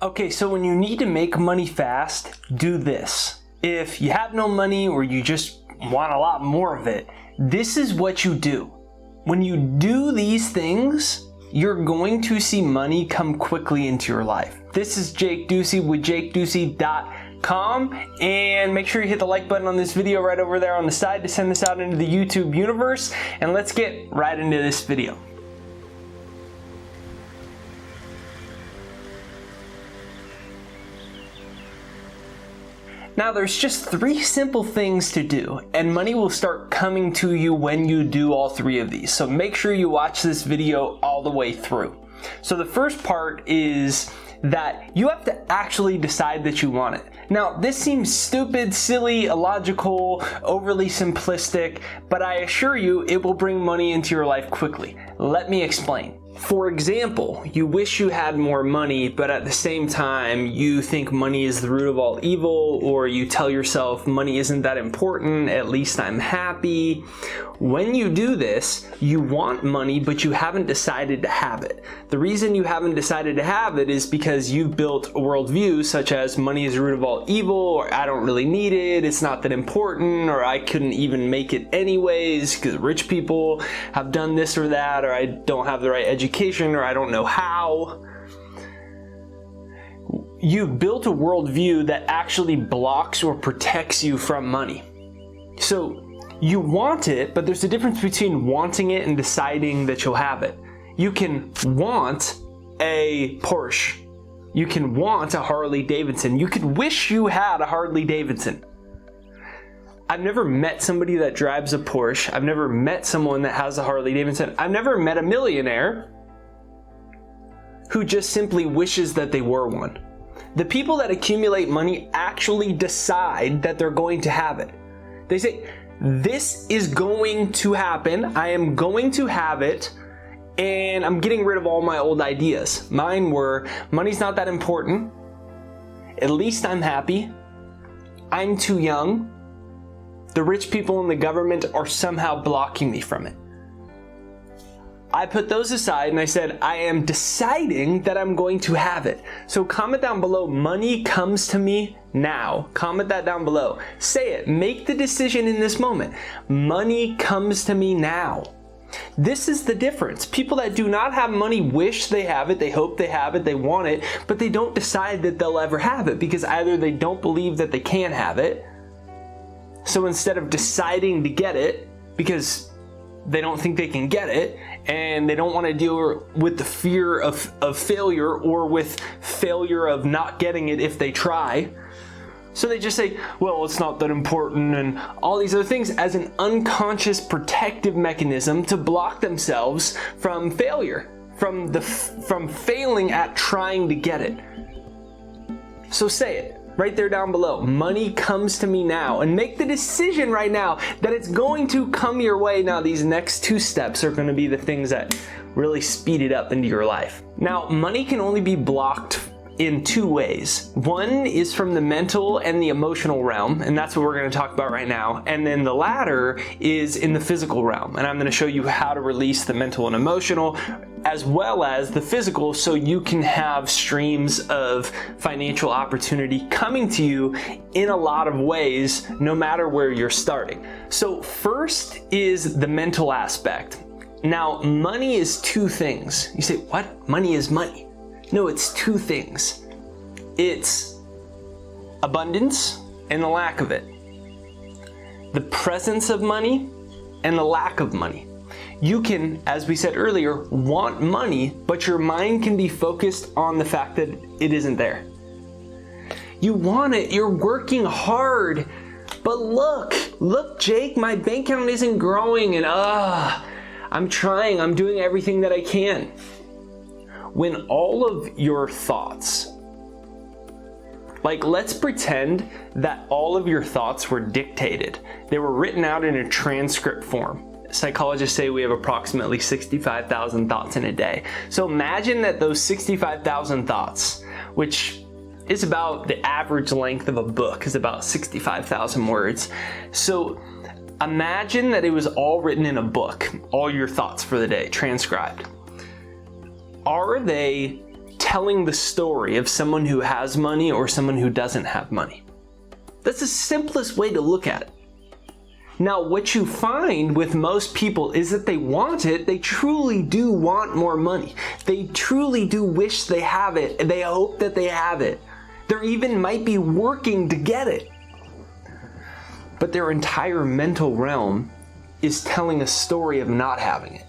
Okay, so when you need to make money fast, do this. If you have no money or you just want a lot more of it, this is what you do. When you do these things, you're going to see money come quickly into your life. This is Jake Ducey with jakeducey.com, and make sure you hit the like button on this video right over there on the side to send this out into the YouTube universe, and let's get right into this video. Now there's just 3 simple things to do, and money will start coming to you when you do all 3 of these. So make sure you watch this video all the way through. So the first part is that you have to actually decide that you want it. Now this seems stupid, silly, illogical, overly simplistic, but I assure you it will bring money into your life quickly. Let me explain. For example, you wish you had more money, but at the same time, you think money is the root of all evil, or you tell yourself money isn't that important, at least I'm happy. When you do this, you want money, but you haven't decided to have it. The reason you haven't decided to have it is because you've built a worldview such as money is the root of all evil, or I don't really need it, it's not that important, or I couldn't even make it anyways because rich people have done this or that, or I don't have the right education, or I don't know how. You've built a worldview that actually blocks or protects you from money. So you want it, but there's a difference between wanting it and deciding that you'll have it. You can want a Porsche. You can want a Harley Davidson. You could wish you had a Harley Davidson. I've never met somebody that drives a Porsche. I've never met someone that has a Harley Davidson. I've never met a millionaire who just simply wishes that they were one. The people that accumulate money actually decide that they're going to have it. They say, this is going to happen, I am going to have it, and I'm getting rid of all my old ideas. Mine were, money's not that important, at least I'm happy, I'm too young, the rich people in the government are somehow blocking me from it. I put those aside and I said, I am deciding that I'm going to have it. So comment down below, money comes to me now. Comment that down below. Say it, make the decision in this moment. Money comes to me now. This is the difference. People that do not have money wish they have it, they hope they have it, they want it, but they don't decide that they'll ever have it because either they don't believe that they can have it. So instead of deciding to get it, because they don't think they can get it, and they don't want to deal with the fear of failure or with failure of not getting it if they try. So they just say, well, it's not that important and all these other things as an unconscious protective mechanism to block themselves from failure, from failing at trying to get it. So say it. Right there down below, money comes to me now, and make the decision right now that it's going to come your way. Now these next 2 steps are going to be the things that really speed it up into your life. Now money can only be blocked in 2 ways. One is from the mental and the emotional realm, and that's what we're going to talk about right now. And then the latter is in the physical realm, and I'm going to show you how to release the mental and emotional as well as the physical, so you can have streams of financial opportunity coming to you in a lot of ways, no matter where you're starting. So first is the mental aspect. Now, money is 2 things. You say, what? Money is money. No, it's 2 things. It's abundance and the lack of it. The presence of money and the lack of money. You can, as we said earlier, want money, but your mind can be focused on the fact that it isn't there. You want it, you're working hard, but look, Jake, my bank account isn't growing, and I'm trying, I'm doing everything that I can. When all of your thoughts, like let's pretend that all of your thoughts were dictated. They were written out in a transcript form. Psychologists say we have approximately 65,000 thoughts in a day. So imagine that those 65,000 thoughts, which is about the average length of a book, is about 65,000 words. So imagine that it was all written in a book, all your thoughts for the day, transcribed. Are they telling the story of someone who has money or someone who doesn't have money. That's the simplest way to look at it. Now, what you find with most people is that they want it. They truly do want more money. They truly do wish they have it, and they hope that they have it. They even might be working to get it. But their entire mental realm is telling a story of not having it.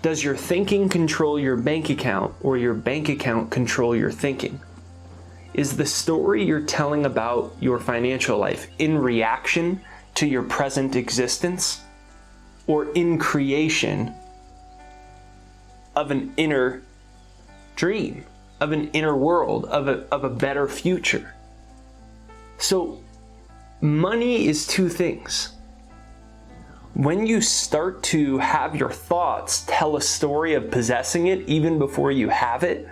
Does your thinking control your bank account, or your bank account control your thinking? Is the story you're telling about your financial life in reaction to your present existence, or in creation of an inner dream, of an inner world, of a better future? So money is two things. When you start to have your thoughts tell a story of possessing it even before you have it,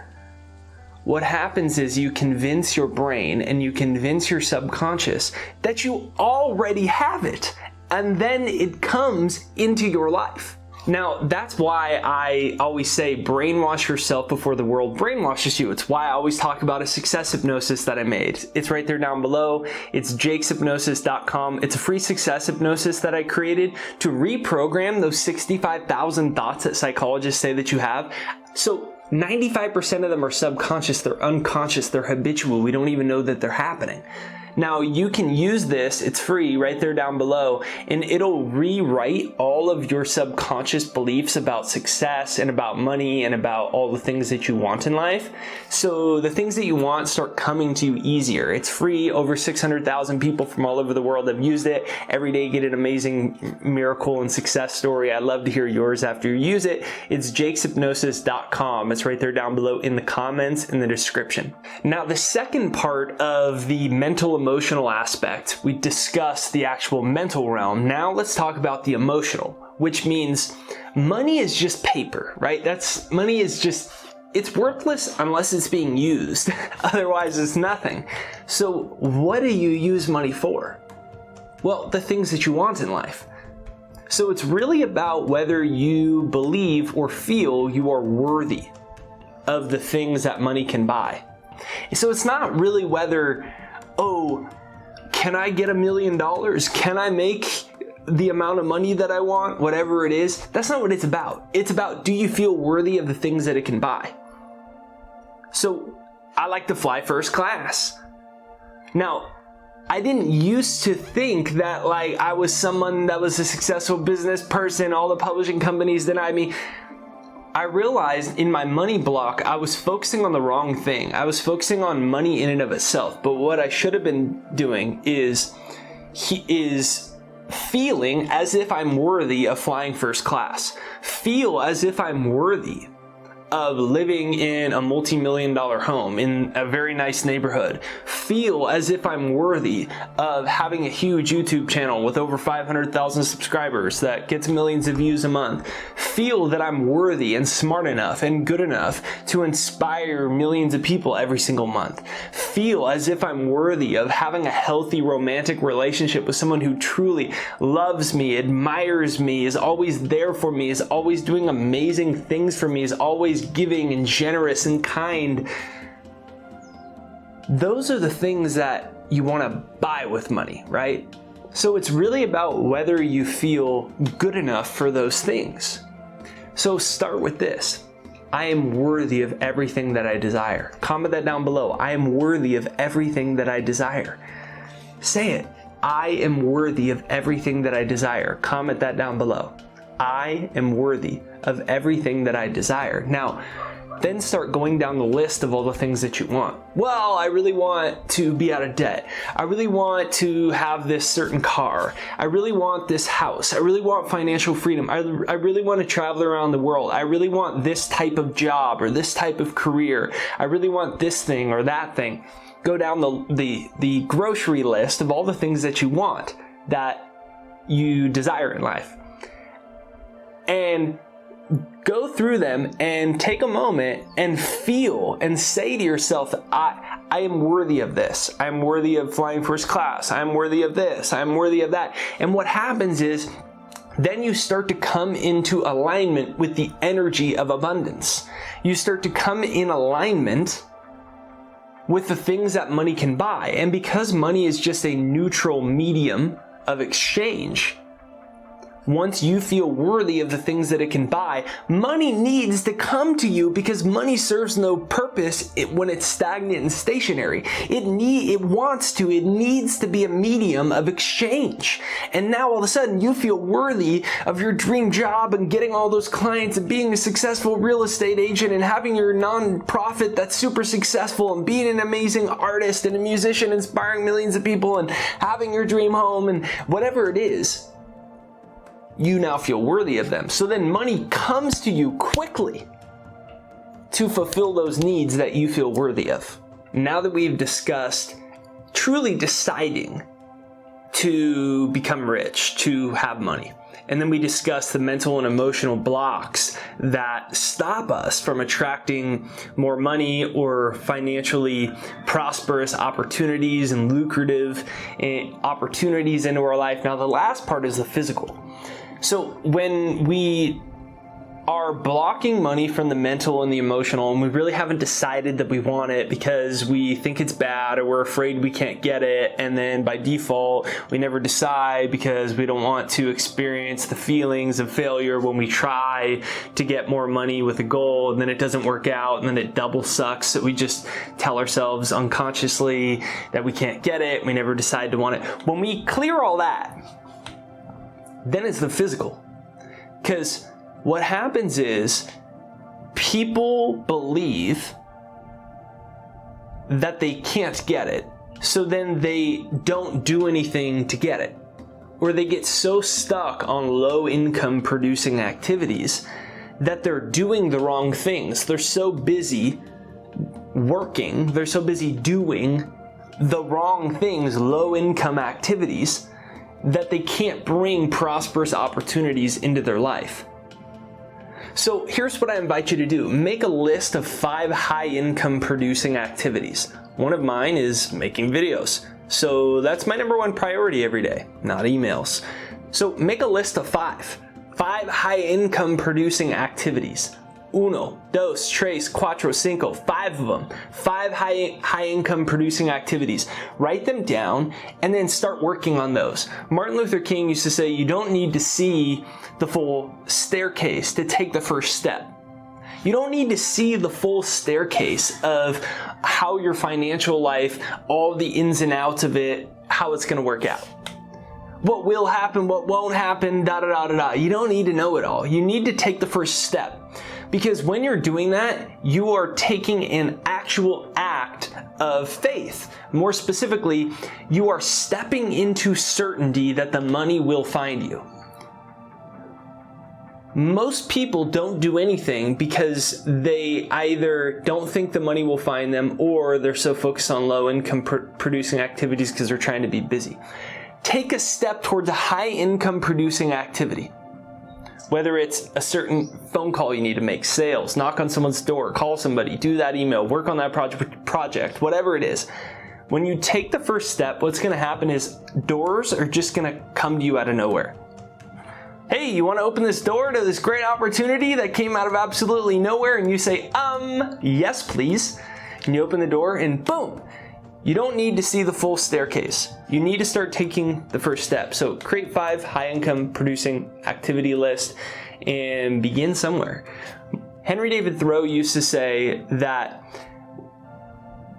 what happens is you convince your brain and you convince your subconscious that you already have it, and then it comes into your life. Now, that's why I always say brainwash yourself before the world brainwashes you. It's why I always talk about a success hypnosis that I made. It's right there down below. It's jakeshypnosis.com. It's a free success hypnosis that I created to reprogram those 65,000 thoughts that psychologists say that you have. So 95% of them are subconscious, they're unconscious, they're habitual. We don't even know that they're happening. Now, you can use this, it's free right there down below, and it'll rewrite all of your subconscious beliefs about success and about money and about all the things that you want in life. So the things that you want start coming to you easier. It's free. Over 600,000 people from all over the world have used it. Every day get an amazing miracle and success story. I'd love to hear yours after you use it. It's jakeshypnosis.com. It's right there down below in the comments in the description. Now, the second part of the mental emotional aspect, we discussed the actual mental realm. Now let's talk about the emotional, which means money is just paper, right? Money is just, it's worthless unless it's being used. Otherwise, it's nothing. So what do you use money for? Well, the things that you want in life. So it's really about whether you believe or feel you are worthy of the things that money can buy. So it's not really whether, oh, can I get $1 million? Can I make the amount of money that I want? Whatever it is, that's not what it's about. It's about, do you feel worthy of the things that it can buy? So I like to fly first class. Now, I didn't used to think that like I was someone that was a successful business person, all the publishing companies denied me. I realized in my money block, I was focusing on the wrong thing. I was focusing on money in and of itself. But what I should have been doing is feeling as if I'm worthy of flying first class. Feel as if I'm worthy of living in a multi-million-dollar home in a very nice neighborhood. Feel as if I'm worthy of having a huge YouTube channel with over 500,000 subscribers that gets millions of views a month. Feel that I'm worthy and smart enough and good enough to inspire millions of people every single month. Feel as if I'm worthy of having a healthy romantic relationship with someone who truly loves me, admires me, is always there for me, is always doing amazing things for me, is always giving and generous and kind. Those are the things that you want to buy with money, right? So it's really about whether you feel good enough for those things. So start with this. I am worthy of everything that I desire. Comment that down below. I am worthy of everything that I desire. Say it. I am worthy of everything that I desire. Comment that down below. I am worthy of everything that I desire. Now, then start going down the list of all the things that you want. Well, I really want to be out of debt. I really want to have this certain car. I really want this house. I really want financial freedom. I really want to travel around the world. I really want this type of job or this type of career. I really want this thing or that thing. Go down the grocery list of all the things that you want, that you desire in life. And go through them and take a moment and feel and say to yourself, I am worthy of this. I am worthy of flying first class. I am worthy of this. I am worthy of that. And what happens is then you start to come into alignment with the energy of abundance. You start to come in alignment with the things that money can buy. And because money is just a neutral medium of exchange, once you feel worthy of the things that it can buy, money needs to come to you, because money serves no purpose when it's stagnant and stationary. It needs to be a medium of exchange. And now all of a sudden you feel worthy of your dream job and getting all those clients and being a successful real estate agent and having your nonprofit that's super successful and being an amazing artist and a musician inspiring millions of people and having your dream home and whatever it is. You now feel worthy of them. So then money comes to you quickly to fulfill those needs that you feel worthy of. Now that we've discussed truly deciding to become rich, to have money, and then we discussed the mental and emotional blocks that stop us from attracting more money or financially prosperous opportunities and lucrative opportunities into our life. Now the last part is the physical. So when we are blocking money from the mental and the emotional, and we really haven't decided that we want it because we think it's bad or we're afraid we can't get it, and then by default we never decide because we don't want to experience the feelings of failure when we try to get more money with a goal and then it doesn't work out and then it double sucks, so we just tell ourselves unconsciously that we can't get it, we never decide to want it. When we clear all that, then it's the physical. Because what happens is people believe that they can't get it, so then they don't do anything to get it. Or they get so stuck on low income producing activities that they're doing the wrong things. They're so busy working, they're so busy doing the wrong things, low income activities, that they can't bring prosperous opportunities into their life. So here's what I invite you to do. Make a list of 5 high income producing activities. One of mine is making videos. So that's my number 1 priority every day, not emails. So make a list of 5 high income producing activities. 1, 2, 3, 4, 5, 5 of them. 5 high income producing activities. Write them down and then start working on those. Martin Luther King used to say you don't need to see the full staircase to take the first step. You don't need to see the full staircase of how your financial life, all the ins and outs of it, how it's going to work out. What will happen, what won't happen, da da da da da. You don't need to know it all. You need to take the first step. Because when you're doing that, you are taking an actual act of faith. More specifically, you are stepping into certainty that the money will find you. Most people don't do anything because they either don't think the money will find them, or they're so focused on low income producing activities because they're trying to be busy. Take a step towards a high income producing activity. Whether it's a certain phone call you need to make, sales, knock on someone's door, call somebody, do that email, work on that project, whatever it is. When you take the first step, what's going to happen is doors are just going to come to you out of nowhere. Hey, you want to open this door to this great opportunity that came out of absolutely nowhere? And you say, yes, please. And you open the door and boom. You don't need to see the full staircase. You need to start taking the first step. So create 5 high income producing activity list and begin somewhere. Henry David Thoreau used to say that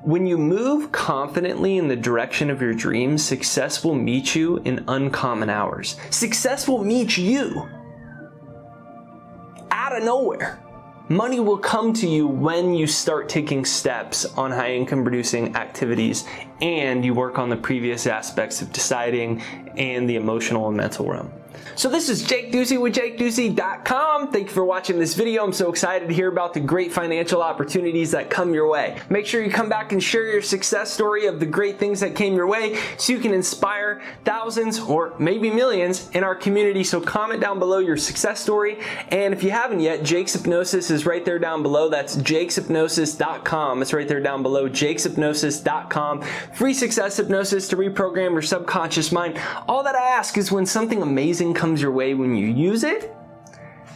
when you move confidently in the direction of your dreams, success will meet you in uncommon hours. Success will meet you out of nowhere. Money will come to you when you start taking steps on high income producing activities and you work on the previous aspects of deciding and the emotional and mental realm. So this is Jake Ducey with JakeDucey.com. Thank you for watching this video. I'm so excited to hear about the great financial opportunities that come your way. Make sure you come back and share your success story of the great things that came your way so you can inspire thousands or maybe millions in our community. So comment down below your success story. And if you haven't yet, Jake's Hypnosis is right there down below. That's JakesHypnosis.com. It's right there down below, JakesHypnosis.com. Free success hypnosis to reprogram your subconscious mind. All that I ask is when something amazing comes your way when you use it,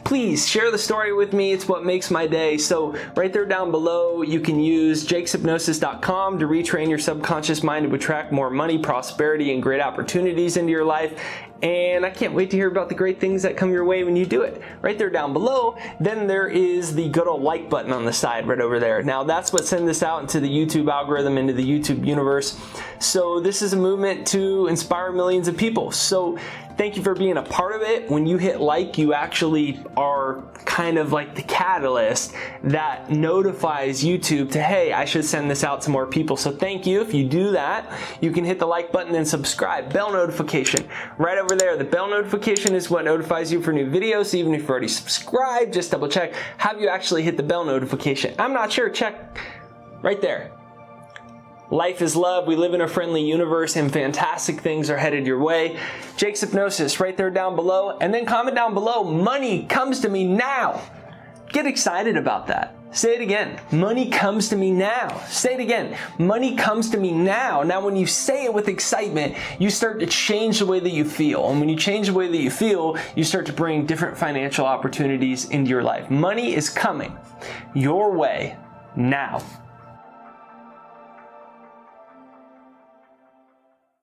please share the story with me. It's what makes my day. So right there down below, you can use jakeshypnosis.com to retrain your subconscious mind to attract more money, prosperity, and great opportunities into your life. And I can't wait to hear about the great things that come your way when you do it. Right there down below, then there is the good old like button on the side right over there. Now that's what sends this out into the YouTube algorithm, into the YouTube universe. So this is a movement to inspire millions of people. So thank you for being a part of it. When you hit like, you actually are kind of like the catalyst that notifies YouTube to, hey, I should send this out to more people. So thank you. If you do that, you can hit the like button and subscribe. Bell notification right over there. The bell notification is what notifies you for new videos. So even if you've already subscribed, just double check. Have you actually hit the bell notification? I'm not sure. Check right there. Life is love. We live in a friendly universe and fantastic things are headed your way. Jake's Hypnosis right there down below. And then comment down below, money comes to me now. Get excited about that. Say it again. Money comes to me now. Say it again. Money comes to me now. Now, when you say it with excitement, you start to change the way that you feel. And when you change the way that you feel, you start to bring different financial opportunities into your life. Money is coming your way now.